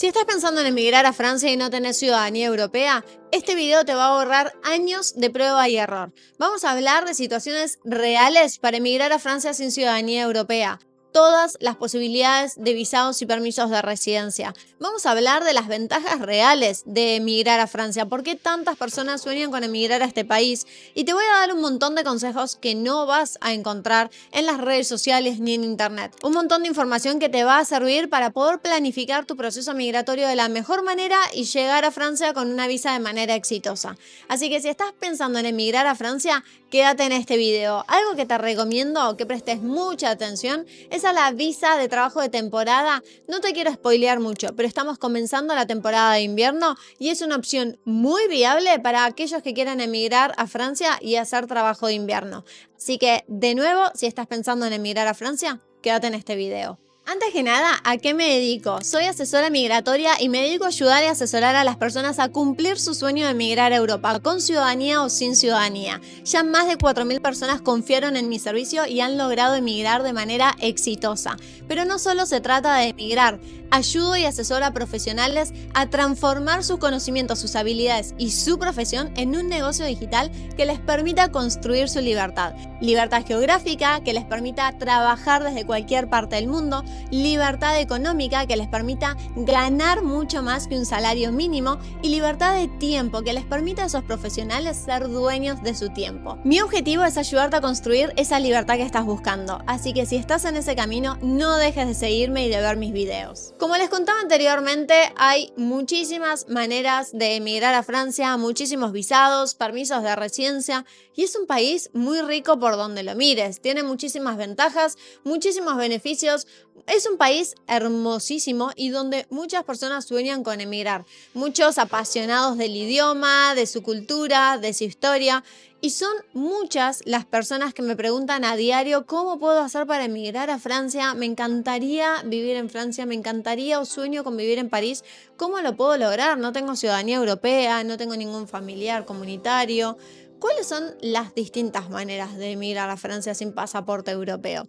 Si estás pensando en emigrar a Francia y no tenés ciudadanía europea, este video te va a ahorrar años de prueba y error. Vamos a hablar de situaciones reales para emigrar a Francia sin ciudadanía europea. Todas las posibilidades de visados y permisos de residencia. Vamos a hablar de las ventajas reales de emigrar a Francia, por qué tantas personas sueñan con emigrar a este país, y te voy a dar un montón de consejos que no vas a encontrar en las redes sociales ni en internet. Un montón de información que te va a servir para poder planificar tu proceso migratorio de la mejor manera y llegar a Francia con una visa de manera exitosa. Así que si estás pensando en emigrar a Francia, quédate en este video. Algo que te recomiendo que prestes mucha atención es a la visa de trabajo de temporada. No te quiero spoilear mucho, pero estamos comenzando la temporada de invierno y es una opción muy viable para aquellos que quieran emigrar a Francia y hacer trabajo de invierno. Así que, de nuevo, si estás pensando en emigrar a Francia, quédate en este video. Antes que nada, ¿a qué me dedico? Soy asesora migratoria y me dedico a ayudar y asesorar a las personas a cumplir su sueño de emigrar a Europa, con ciudadanía o sin ciudadanía. Ya más de 4.000 personas confiaron en mi servicio y han logrado emigrar de manera exitosa. Pero no solo se trata de emigrar. Ayudo y asesoro a profesionales a transformar sus conocimientos, sus habilidades y su profesión en un negocio digital que les permita construir su libertad. Libertad geográfica, que les permita trabajar desde cualquier parte del mundo. Libertad económica, que les permita ganar mucho más que un salario mínimo. Y libertad de tiempo, que les permita a esos profesionales ser dueños de su tiempo. Mi objetivo es ayudarte a construir esa libertad que estás buscando. Así que si estás en ese camino, no dejes de seguirme y de ver mis videos. Como les contaba anteriormente, hay muchísimas maneras de emigrar a Francia, muchísimos visados, permisos de residencia, y es un país muy rico por donde lo mires. Tiene muchísimas ventajas, muchísimos beneficios. Es un país hermosísimo y donde muchas personas sueñan con emigrar. Muchos apasionados del idioma, de su cultura, de su historia. Y son muchas las personas que me preguntan a diario cómo puedo hacer para emigrar a Francia. Me encantaría vivir en Francia, me encantaría o sueño con vivir en París. ¿Cómo lo puedo lograr? No tengo ciudadanía europea, no tengo ningún familiar comunitario. ¿Cuáles son las distintas maneras de emigrar a Francia sin pasaporte europeo?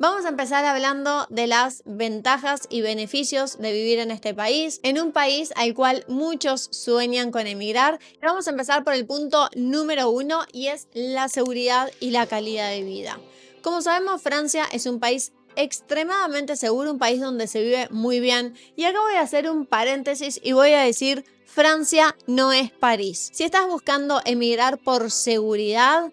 Vamos a empezar hablando de las ventajas y beneficios de vivir en este país, en un país al cual muchos sueñan con emigrar. Vamos a empezar por el punto número 1 y es la seguridad y la calidad de vida. Como sabemos, Francia es un país extremadamente seguro, un país donde se vive muy bien. Y acá voy a hacer un paréntesis y voy a decir: Francia no es París. Si estás buscando emigrar por seguridad,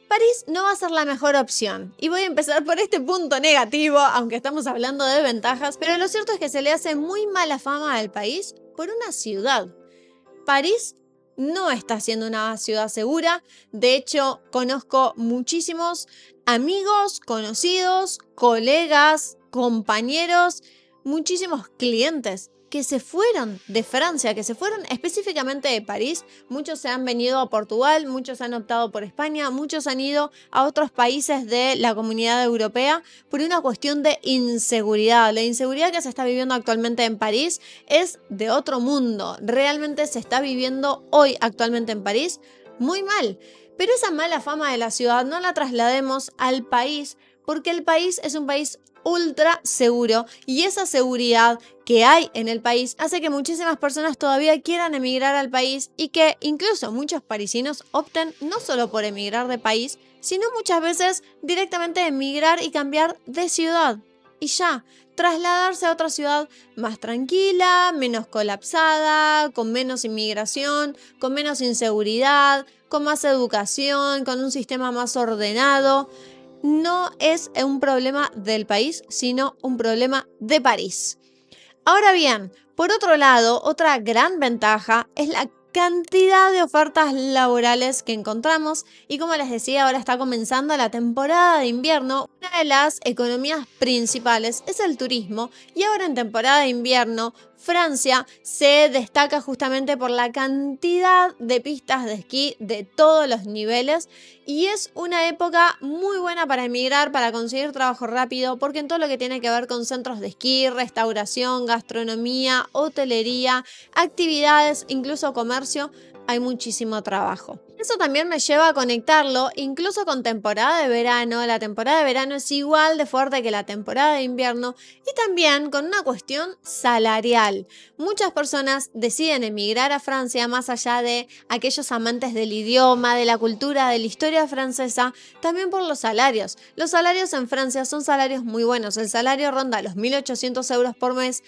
París no va a ser la mejor opción. Y voy a empezar por este punto negativo, aunque estamos hablando de ventajas, pero lo cierto es que se le hace muy mala fama al país por una ciudad. París no está siendo una ciudad segura. De hecho, conozco muchísimos amigos, conocidos, colegas, compañeros, muchísimos clientes que se fueron de Francia, que se fueron específicamente de París. Muchos se han venido a Portugal, muchos han optado por España, muchos han ido a otros países de la Comunidad Europea por una cuestión de inseguridad. La inseguridad que se está viviendo actualmente en París es de otro mundo. Realmente se está viviendo hoy actualmente en París muy mal. Pero esa mala fama de la ciudad no la traslademos al país, porque el país es un país ultra seguro y esa seguridad que hay en el país hace que muchísimas personas todavía quieran emigrar al país y que incluso muchos parisinos opten no solo por emigrar de país, sino muchas veces directamente emigrar y cambiar de ciudad. Y ya, trasladarse a otra ciudad más tranquila, menos colapsada, con menos inmigración, con menos inseguridad, con más educación, con un sistema más ordenado. No es un problema del país, sino un problema de París. Ahora bien, por otro lado, otra gran ventaja es la cantidad de ofertas laborales que encontramos y, como les decía, ahora está comenzando la temporada de invierno. Una de las economías principales es el turismo y ahora en temporada de invierno Francia se destaca justamente por la cantidad de pistas de esquí de todos los niveles y es una época muy buena para emigrar, para conseguir trabajo rápido, porque en todo lo que tiene que ver con centros de esquí, restauración, gastronomía, hotelería, actividades, incluso comercio, hay muchísimo trabajo. Eso también me lleva a conectarlo incluso con temporada de verano. La temporada de verano es igual de fuerte que la temporada de invierno y también con una cuestión salarial. Muchas personas deciden emigrar a Francia más allá de aquellos amantes del idioma, de la cultura, de la historia francesa, también por los salarios. Los salarios en Francia son salarios muy buenos. El salario ronda los 1.800 euros por mes,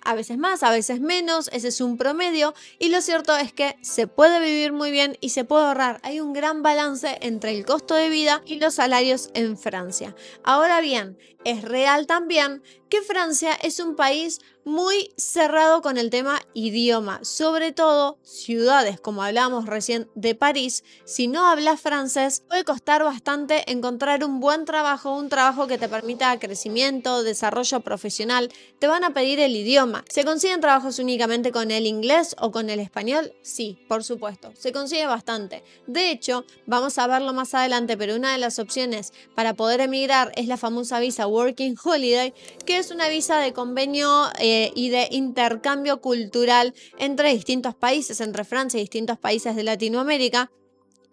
a veces más, a veces menos, ese es un promedio y lo cierto es que se puede vivir muy bien y se puede ahorrar. Hay un gran balance entre el costo de vida y los salarios en Francia. Ahora bien, es real también que Francia es un país muy cerrado con el tema idioma, sobre todo ciudades como hablábamos recién de París. Si no hablas francés puede costar bastante encontrar un buen trabajo, un trabajo que te permita crecimiento, desarrollo profesional. Te van a pedir el idioma. ¿Se consiguen trabajos únicamente con el inglés o con el español? Sí, por supuesto, se consigue bastante. De hecho, vamos a verlo más adelante, pero una de las opciones para poder emigrar es la famosa visa Working Holiday, que es una visa de convenio y de intercambio cultural entre distintos países, entre Francia y distintos países de Latinoamérica.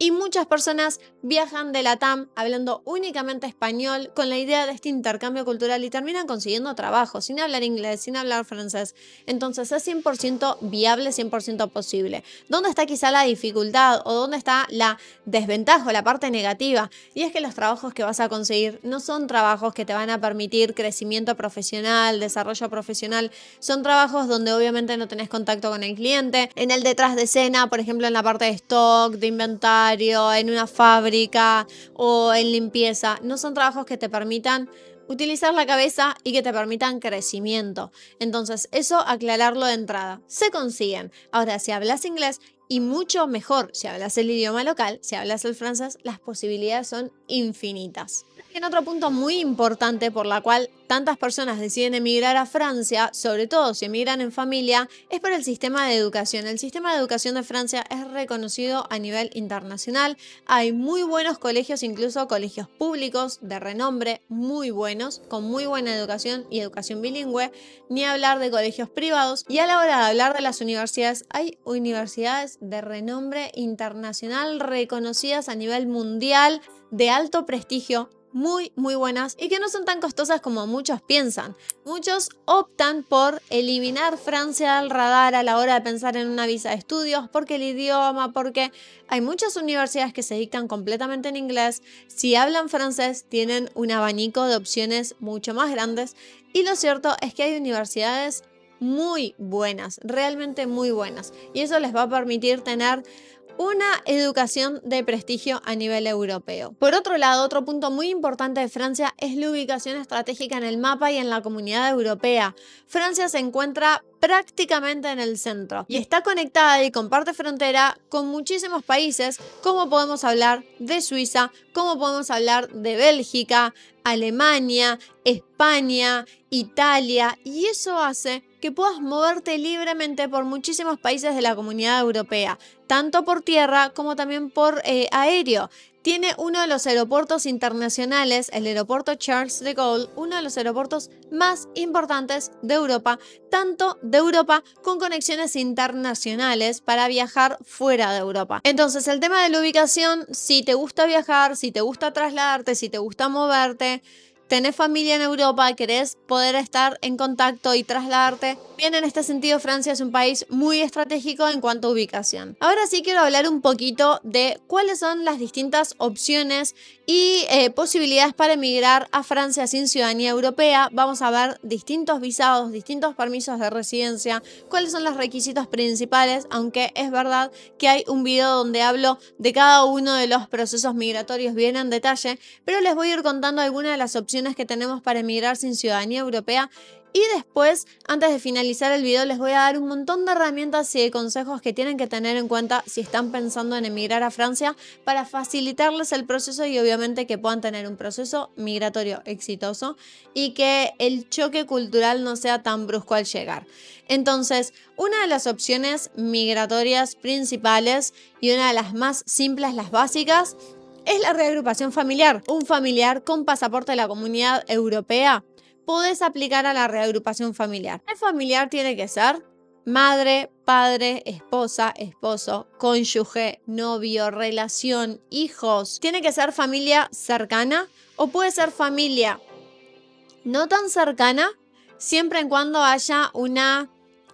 Y muchas personas viajan de Latam hablando únicamente español con la idea de este intercambio cultural y terminan consiguiendo trabajo sin hablar inglés, sin hablar francés. Entonces es 100% viable, 100% posible. ¿Dónde está quizá la dificultad o dónde está la desventaja o la parte negativa? Y es que los trabajos que vas a conseguir no son trabajos que te van a permitir crecimiento profesional, desarrollo profesional. Son trabajos donde obviamente no tenés contacto con el cliente. En el detrás de escena, por ejemplo en la parte de stock, de inventario, en una fábrica o en limpieza. No son trabajos que te permitan utilizar la cabeza y que te permitan crecimiento. Entonces, eso aclararlo de entrada. Se consiguen. Ahora, si hablas inglés, y mucho mejor si hablas el idioma local, si hablas el francés, las posibilidades son infinitas. En otro punto muy importante por la cual tantas personas deciden emigrar a Francia, sobre todo si emigran en familia, es por el sistema de educación. El sistema de educación de Francia es reconocido a nivel internacional. Hay muy buenos colegios, incluso colegios públicos de renombre, muy buenos, con muy buena educación y educación bilingüe, ni hablar de colegios privados. Y a la hora de hablar de las universidades, hay universidades de renombre internacional reconocidas a nivel mundial, de alto prestigio, muy buenas y que no son tan costosas como muchos piensan. Muchos optan por eliminar Francia del radar a la hora de pensar en una visa de estudios porque el idioma, porque hay muchas universidades que se dictan completamente en inglés. Si hablan francés tienen un abanico de opciones mucho más grandes y lo cierto es que hay universidades muy buenas, realmente muy buenas, y eso les va a permitir tener una educación de prestigio a nivel europeo. Por otro lado, otro punto muy importante de Francia es la ubicación estratégica en el mapa y en la comunidad europea. Francia se encuentra prácticamente en el centro y está conectada y comparte frontera con muchísimos países, como podemos hablar de Suiza, como podemos hablar de Bélgica, Alemania, España, Italia, y eso hace que puedas moverte libremente por muchísimos países de la comunidad europea, tanto por tierra como también por aéreo. Tiene uno de los aeropuertos internacionales, el aeropuerto Charles de Gaulle, uno de los aeropuertos más importantes de Europa, tanto de Europa con conexiones internacionales para viajar fuera de Europa. Entonces, el tema de la ubicación, si te gusta viajar, si te gusta trasladarte, si te gusta moverte, tenés familia en Europa, querés poder estar en contacto y trasladarte, bien, en este sentido Francia es un país muy estratégico en cuanto a ubicación. Ahora sí quiero hablar un poquito de cuáles son las distintas opciones y posibilidades para emigrar a Francia sin ciudadanía europea. Vamos a ver distintos visados, distintos permisos de residencia, cuáles son los requisitos principales, aunque es verdad que hay un video donde hablo de cada uno de los procesos migratorios bien en detalle, pero les voy a ir contando algunas de las opciones que tenemos para emigrar sin ciudadanía europea. Y después, antes de finalizar el video, les voy a dar un montón de herramientas y de consejos que tienen que tener en cuenta si están pensando en emigrar a Francia para facilitarles el proceso y obviamente que puedan tener un proceso migratorio exitoso y que el choque cultural no sea tan brusco al llegar. Entonces, una de las opciones migratorias principales y una de las más simples, las básicas, es la reagrupación familiar. Un familiar con pasaporte de la Comunidad Europea podés aplicar a la reagrupación familiar. El familiar tiene que ser madre, padre, esposa, esposo, cónyuge, novio, relación, hijos. Tiene que ser familia cercana o puede ser familia no tan cercana, siempre y cuando haya una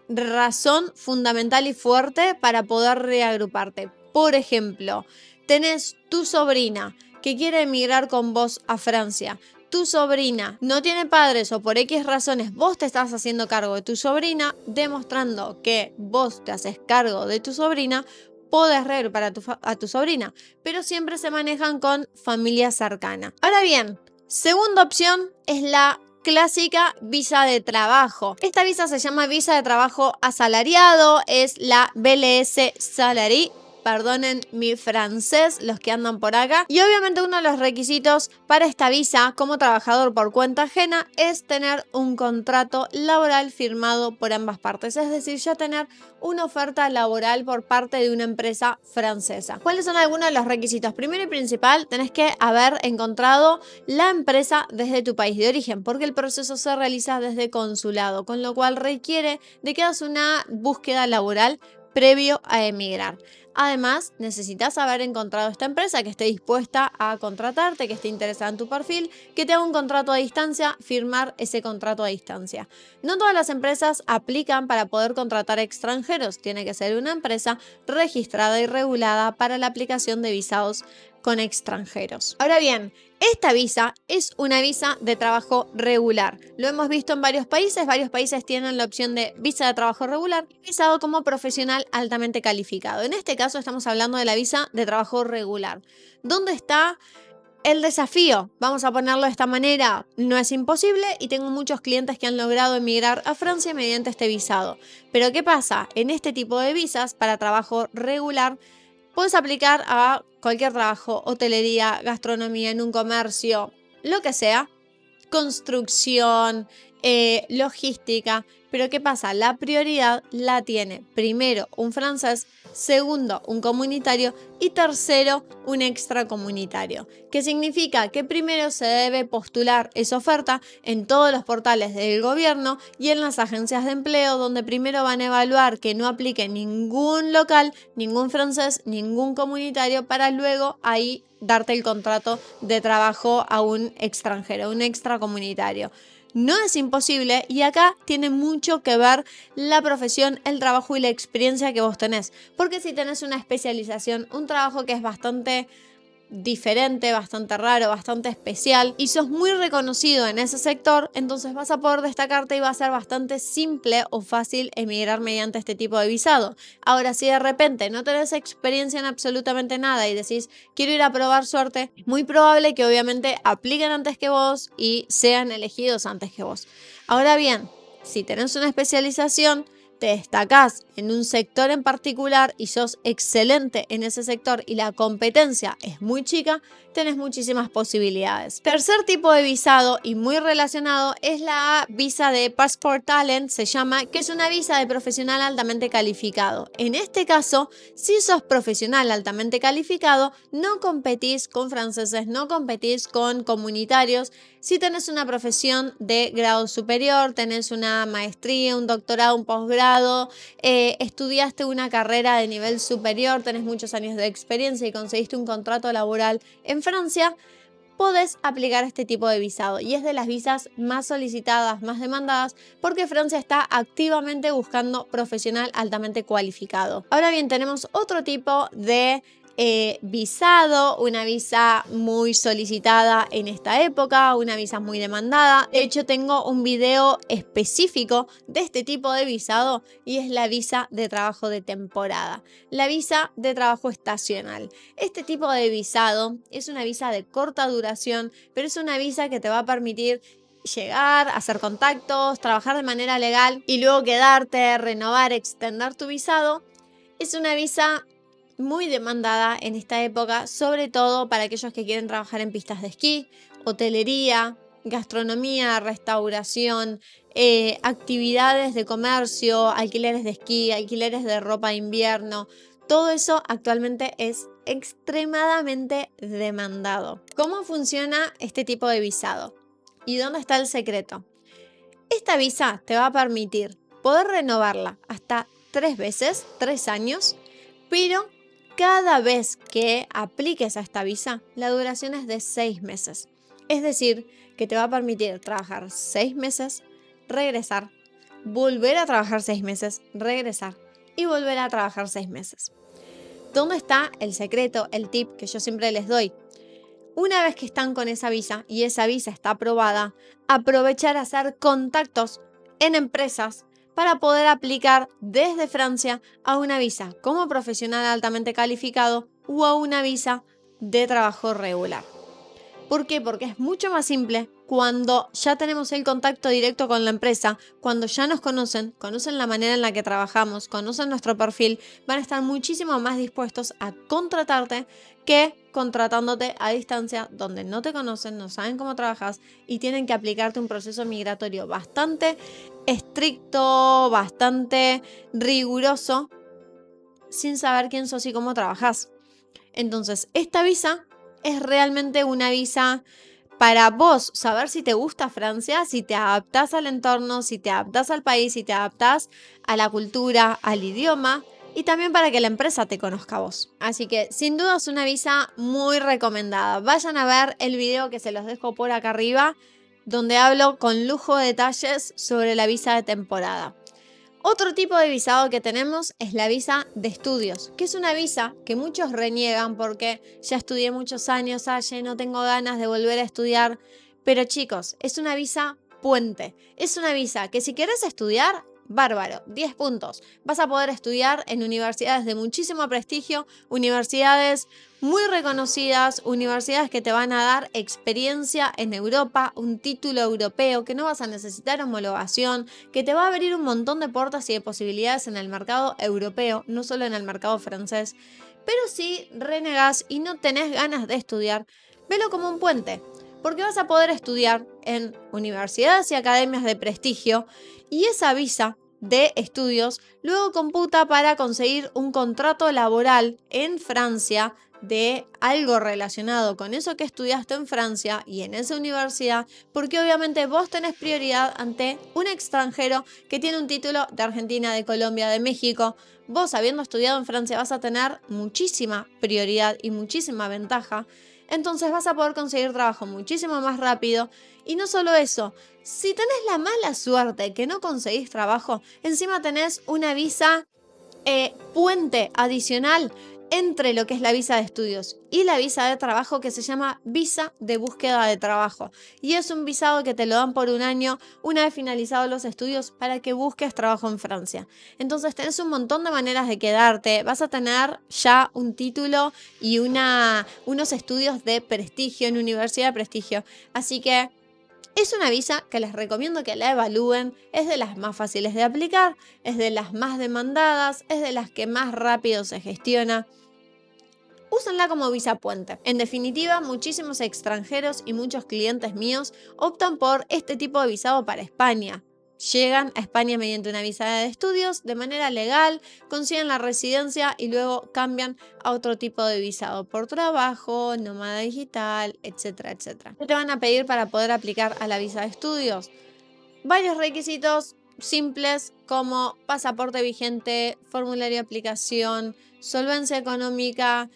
razón fundamental y fuerte para poder reagruparte. Por ejemplo, tenés tu sobrina que quiere emigrar con vos a Francia. Tu sobrina no tiene padres o por X razones vos te estás haciendo cargo de tu sobrina, demostrando que vos te haces cargo de tu sobrina, podés reagrupar a tu sobrina, pero siempre se manejan con familia cercana. Ahora bien, segunda opción es la clásica visa de trabajo. Esta visa se llama visa de trabajo asalariado, es la BLS Salary. Perdonen mi francés, los que andan por acá. Y obviamente uno de los requisitos para esta visa como trabajador por cuenta ajena es tener un contrato laboral firmado por ambas partes. Es decir, ya tener una oferta laboral por parte de una empresa francesa. ¿Cuáles son algunos de los requisitos? Primero y principal, tenés que haber encontrado la empresa desde tu país de origen, porque el proceso se realiza desde consulado, con lo cual requiere de que hagas una búsqueda laboral previo a emigrar. Además, necesitas haber encontrado esta empresa que esté dispuesta a contratarte, que esté interesada en tu perfil, que te haga un contrato a distancia, firmar ese contrato a distancia. No todas las empresas aplican para poder contratar extranjeros. Tiene que ser una empresa registrada y regulada para la aplicación de visados con extranjeros. Ahora bien, esta visa es una visa de trabajo regular. Lo hemos visto en varios países tienen la opción de visa de trabajo regular, visado como profesional altamente calificado. En este caso estamos hablando de la visa de trabajo regular. ¿Dónde está el desafío? Vamos a ponerlo de esta manera, no es imposible y tengo muchos clientes que han logrado emigrar a Francia mediante este visado. Pero ¿qué pasa? En este tipo de visas para trabajo regular, puedes aplicar a cualquier trabajo, hotelería, gastronomía, en un comercio, lo que sea, construcción, logística. Pero ¿qué pasa? La prioridad la tiene primero un francés, segundo un comunitario y tercero un extracomunitario. ¿Qué significa? Que primero se debe postular esa oferta en todos los portales del gobierno y en las agencias de empleo, donde primero van a evaluar que no aplique ningún local, ningún francés, ningún comunitario, para luego ahí darte el contrato de trabajo a un extranjero, un extracomunitario. No es imposible y acá tiene mucho que ver la profesión, el trabajo y la experiencia que vos tenés. Porque si tenés una especialización, un trabajo que es bastante diferente, bastante raro, bastante especial y sos muy reconocido en ese sector, entonces vas a poder destacarte y va a ser bastante simple o fácil emigrar mediante este tipo de visado. Ahora, si de repente no tenés experiencia en absolutamente nada y decís quiero ir a probar suerte, es muy probable que obviamente apliquen antes que vos y sean elegidos antes que vos. Ahora bien, si tenés una especialización, te destacás en un sector en particular y sos excelente en ese sector y la competencia es muy chica, tenés muchísimas posibilidades. Tercer tipo de visado y muy relacionado es la visa de Passport Talent, se llama, que es una visa de profesional altamente calificado. En este caso, si sos profesional altamente calificado, no competís con franceses, no competís con comunitarios. Si tenés una profesión de grado superior, tenés una maestría, un doctorado, un posgrado, estudiaste una carrera de nivel superior, tenés muchos años de experiencia y conseguiste un contrato laboral en Francia, podés aplicar este tipo de visado y es de las visas más solicitadas, más demandadas, porque Francia está activamente buscando profesional altamente cualificado. Ahora bien, tenemos otro tipo de visado, una visa muy solicitada en esta época, una visa muy demandada. De hecho, tengo un video específico de este tipo de visado y es la visa de trabajo de temporada, la visa de trabajo estacional. Este tipo de visado es una visa de corta duración, pero es una visa que te va a permitir llegar, hacer contactos, trabajar de manera legal y luego quedarte, renovar, extender tu visado. Es una visa muy demandada en esta época, sobre todo para aquellos que quieren trabajar en pistas de esquí, hotelería, gastronomía, restauración, actividades de comercio, alquileres de esquí, alquileres de ropa de invierno. Todo eso actualmente es extremadamente demandado. ¿Cómo funciona este tipo de visado? ¿Y dónde está el secreto? Esta visa te va a permitir poder renovarla hasta 3 veces, 3 años, pero cada vez que apliques a esta visa, la duración es de 6 meses. Es decir, que te va a permitir trabajar 6 meses, regresar, volver a trabajar 6 meses, regresar y volver a trabajar 6 meses. ¿Dónde está el secreto, el tip que yo siempre les doy? Una vez que están con esa visa y esa visa está aprobada, aprovechar a hacer contactos en empresas para poder aplicar desde Francia a una visa como profesional altamente calificado o a una visa de trabajo regular. ¿Por qué? Porque es mucho más simple cuando ya tenemos el contacto directo con la empresa, cuando ya nos conocen la manera en la que trabajamos, conocen nuestro perfil, van a estar muchísimo más dispuestos a contratarte que contratándote a distancia donde no te conocen, no saben cómo trabajas y tienen que aplicarte un proceso migratorio bastante estricto, bastante riguroso, sin saber quién sos y cómo trabajas. Entonces, esta visa es realmente una visa para vos saber si te gusta Francia, si te adaptás al entorno, si te adaptás al país, si te adaptás a la cultura, al idioma y también para que la empresa te conozca a vos. Así que sin duda es una visa muy recomendada. Vayan a ver el video que se los dejo por acá arriba, donde hablo con lujo de detalles sobre la visa de temporada. Otro tipo de visado que tenemos es la visa de estudios, que es una visa que muchos reniegan porque ya estudié muchos años, no tengo ganas de volver a estudiar. Pero chicos, es una visa puente. Es una visa que si querés estudiar, bárbaro, 10 puntos. Vas a poder estudiar en universidades de muchísimo prestigio, universidades muy reconocidas, universidades que te van a dar experiencia en Europa, un título europeo, que no vas a necesitar homologación, que te va a abrir un montón de puertas y de posibilidades en el mercado europeo, no solo en el mercado francés. Pero si renegás y no tenés ganas de estudiar, velo como un puente, porque vas a poder estudiar en universidades y academias de prestigio y esa visa de estudios luego computa para conseguir un contrato laboral en Francia de algo relacionado con eso que estudiaste en Francia y en esa universidad, porque obviamente vos tenés prioridad ante un extranjero que tiene un título de Argentina, de Colombia, de México. Vos, habiendo estudiado en Francia, vas a tener muchísima prioridad y muchísima ventaja. Entonces vas a poder conseguir trabajo muchísimo más rápido. Y no solo eso, si tenés la mala suerte que no conseguís trabajo, encima tenés una visa puente adicional entre lo que es la visa de estudios y la visa de trabajo, que se llama visa de búsqueda de trabajo. Y es un visado que te lo dan por un año una vez finalizados los estudios para que busques trabajo en Francia. Entonces tenés un montón de maneras de quedarte, vas a tener ya un título y unos estudios de prestigio en universidad de prestigio. Así que es una visa que les recomiendo que la evalúen, es de las más fáciles de aplicar, es de las más demandadas, es de las que más rápido se gestiona. Úsenla como visa puente. En definitiva, muchísimos extranjeros y muchos clientes míos optan por este tipo de visado para España. Llegan a España mediante una visa de estudios de manera legal, consiguen la residencia y luego cambian a otro tipo de visado por trabajo, nómada digital, etcétera, etcétera. ¿Qué te van a pedir para poder aplicar a la visa de estudios? Varios requisitos simples como pasaporte vigente, formulario de aplicación, solvencia económica,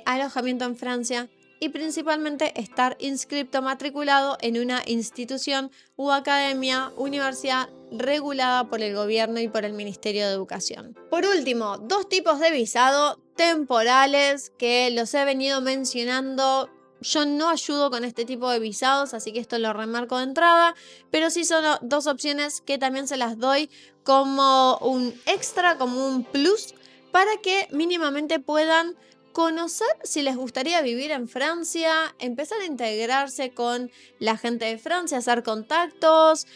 alojamiento en Francia y principalmente estar inscrito, matriculado en una institución u academia, universidad regulada por el gobierno y por el Ministerio de Educación. Por último, dos tipos de visado temporales que los he venido mencionando. Yo no ayudo con este tipo de visados, así que esto lo remarco de entrada, pero sí son dos opciones que también se las doy como un extra, como un plus, para que mínimamente puedan conocer si les gustaría vivir en Francia, empezar a integrarse con la gente de Francia, hacer contactos,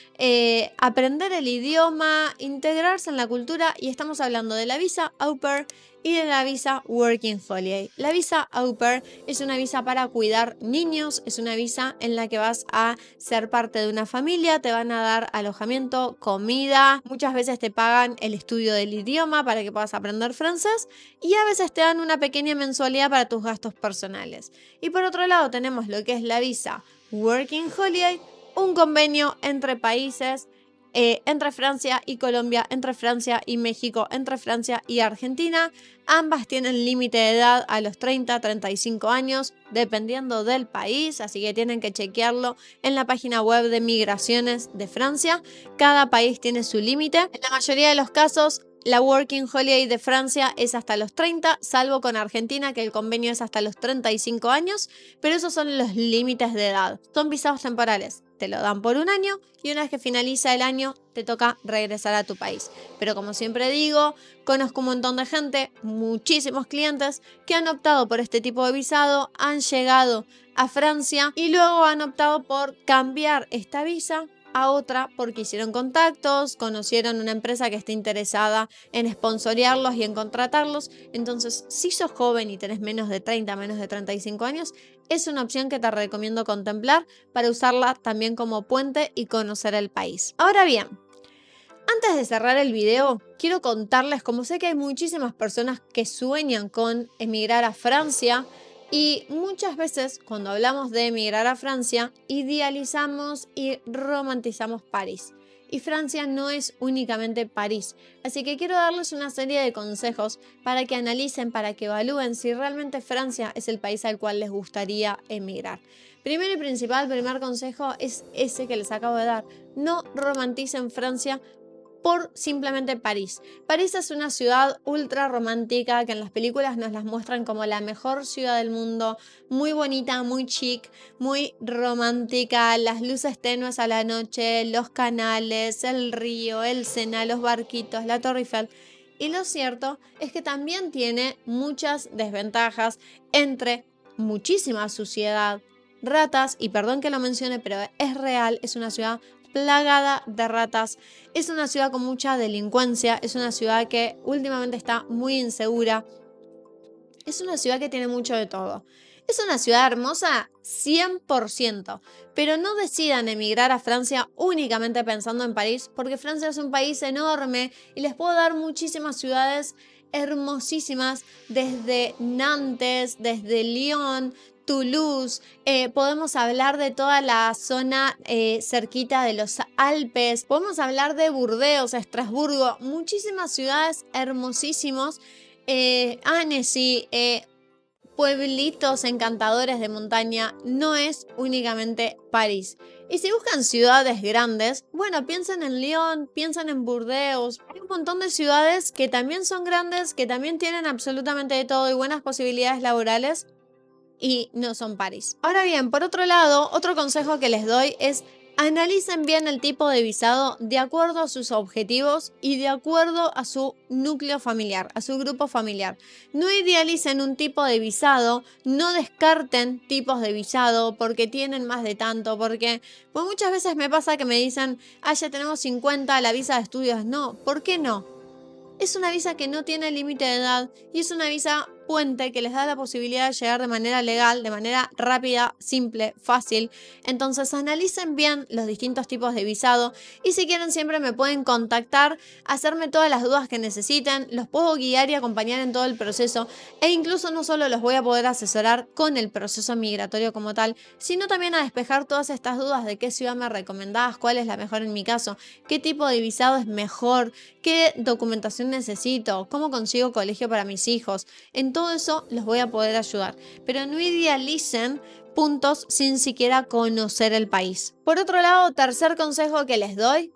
aprender el idioma, integrarse en la cultura, y estamos hablando de la visa Au Pair y de la visa Working Holiday. La visa Au Pair es una visa para cuidar niños, es una visa en la que vas a ser parte de una familia, te van a dar alojamiento, comida, muchas veces te pagan el estudio del idioma para que puedas aprender francés y a veces te dan una pequeña mensualidad para tus gastos personales. Y por otro lado tenemos lo que es la visa Working Holiday, un convenio entre países entre Francia y Colombia, entre Francia y México, entre Francia y Argentina. Ambas tienen límite de edad a los 30-35 años, dependiendo del país, así que tienen que chequearlo en la página web de migraciones de Francia. Cada país tiene su límite. En la mayoría de los casos, la Working Holiday de Francia es hasta los 30, salvo con Argentina, que el convenio es hasta los 35 años, pero esos son los límites de edad. Son visados temporales, te lo dan por un año y una vez que finaliza el año te toca regresar a tu país. Pero como siempre digo, conozco un montón de gente, muchísimos clientes, que han optado por este tipo de visado, han llegado a Francia y luego han optado por cambiar esta visa a otra porque hicieron contactos, conocieron una empresa que esté interesada en sponsorearlos y en contratarlos. Entonces, si sos joven y tenés menos de 30, menos de 35 años, es una opción que te recomiendo contemplar para usarla también como puente y conocer el país. Ahora bien, antes de cerrar el video, quiero contarles, como sé que hay muchísimas personas que sueñan con emigrar a Francia, y muchas veces cuando hablamos de emigrar a Francia, idealizamos y romantizamos París. Y Francia no es únicamente París. Así que quiero darles una serie de consejos para que analicen, para que evalúen si realmente Francia es el país al cual les gustaría emigrar. Primero y principal, el primer consejo es ese que les acabo de dar. No romanticen Francia por simplemente París. París es una ciudad ultra romántica que en las películas nos las muestran como la mejor ciudad del mundo, muy bonita, muy chic, muy romántica, las luces tenues a la noche, los canales, el río, el Sena, los barquitos, la Torre Eiffel. Y lo cierto es que también tiene muchas desventajas, entre muchísima suciedad, ratas, y perdón que lo mencione, pero es real, es una ciudad plagada de ratas, es una ciudad con mucha delincuencia, es una ciudad que últimamente está muy insegura, es una ciudad que tiene mucho de todo. Es una ciudad hermosa 100%, pero no decidan emigrar a Francia únicamente pensando en París, porque Francia es un país enorme y les puedo dar muchísimas ciudades hermosísimas, desde Nantes, desde Lyon, Toulouse, podemos hablar de toda la zona cerquita de los Alpes, podemos hablar de Burdeos, Estrasburgo, muchísimas ciudades hermosísimos, Annecy, pueblitos encantadores de montaña. No es únicamente París. Y si buscan ciudades grandes, bueno, piensen en Lyon, piensen en Burdeos. Hay un montón de ciudades que también son grandes, que también tienen absolutamente de todo y buenas posibilidades laborales, y no son París. Ahora bien, por otro lado, otro consejo que les doy es: analicen bien el tipo de visado de acuerdo a sus objetivos y de acuerdo a su núcleo familiar, a su grupo familiar. No idealicen un tipo de visado, no descarten tipos de visado porque tienen más de tanto, porque pues muchas veces me pasa que me dicen, ya tenemos 50, la visa de estudios. No, ¿por qué no? Es una visa que no tiene límite de edad y es una visa puente que les da la posibilidad de llegar de manera legal, de manera rápida, simple, fácil. Entonces analicen bien los distintos tipos de visado y si quieren siempre me pueden contactar, hacerme todas las dudas que necesiten, los puedo guiar y acompañar en todo el proceso, e incluso no solo los voy a poder asesorar con el proceso migratorio como tal, sino también a despejar todas estas dudas de qué ciudad me recomendás, cuál es la mejor en mi caso, qué tipo de visado es mejor, qué documentación necesito, cómo consigo colegio para mis hijos. En todo eso los voy a poder ayudar, pero no idealicen puntos sin siquiera conocer el país. Por otro lado, tercer consejo que les doy: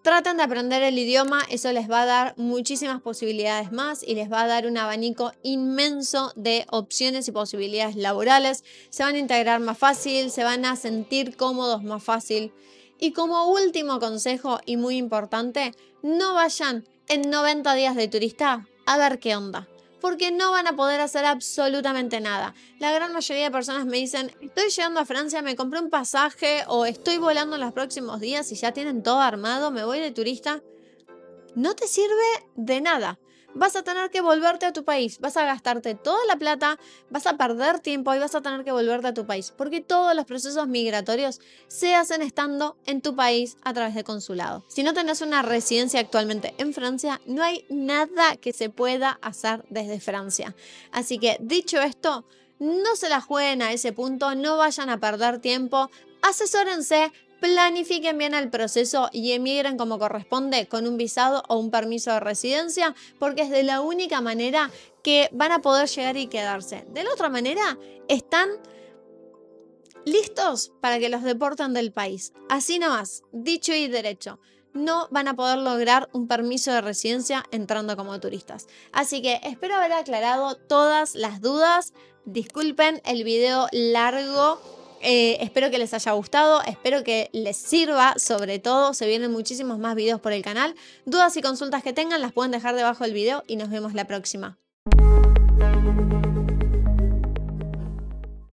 traten de aprender el idioma, eso les va a dar muchísimas posibilidades más y les va a dar un abanico inmenso de opciones y posibilidades laborales. Se van a integrar más fácil, se van a sentir cómodos más fácil. Y como último consejo y muy importante, no vayan en 90 días de turista a ver qué onda, porque no van a poder hacer absolutamente nada. La gran mayoría de personas me dicen, estoy llegando a Francia, me compré un pasaje o estoy volando en los próximos días y ya tienen todo armado, me voy de turista. No te sirve de nada. Vas a tener que volverte a tu país, vas a gastarte toda la plata, vas a perder tiempo y vas a tener que volverte a tu país, porque todos los procesos migratorios se hacen estando en tu país a través de consulado. Si no tenés una residencia actualmente en Francia, no hay nada que se pueda hacer desde Francia. Así que, dicho esto, no se la jueguen a ese punto, no vayan a perder tiempo, asesórense, planifiquen bien el proceso y emigren como corresponde con un visado o un permiso de residencia, porque es de la única manera que van a poder llegar y quedarse. De la otra manera, están listos para que los deporten del país. Así nomás, dicho y derecho. No van a poder lograr un permiso de residencia entrando como turistas. Así que espero haber aclarado todas las dudas. Disculpen el video largo. Espero que les haya gustado, espero que les sirva. Sobre todo, se vienen muchísimos más videos por el canal. Dudas y consultas que tengan las pueden dejar debajo del video y nos vemos la próxima.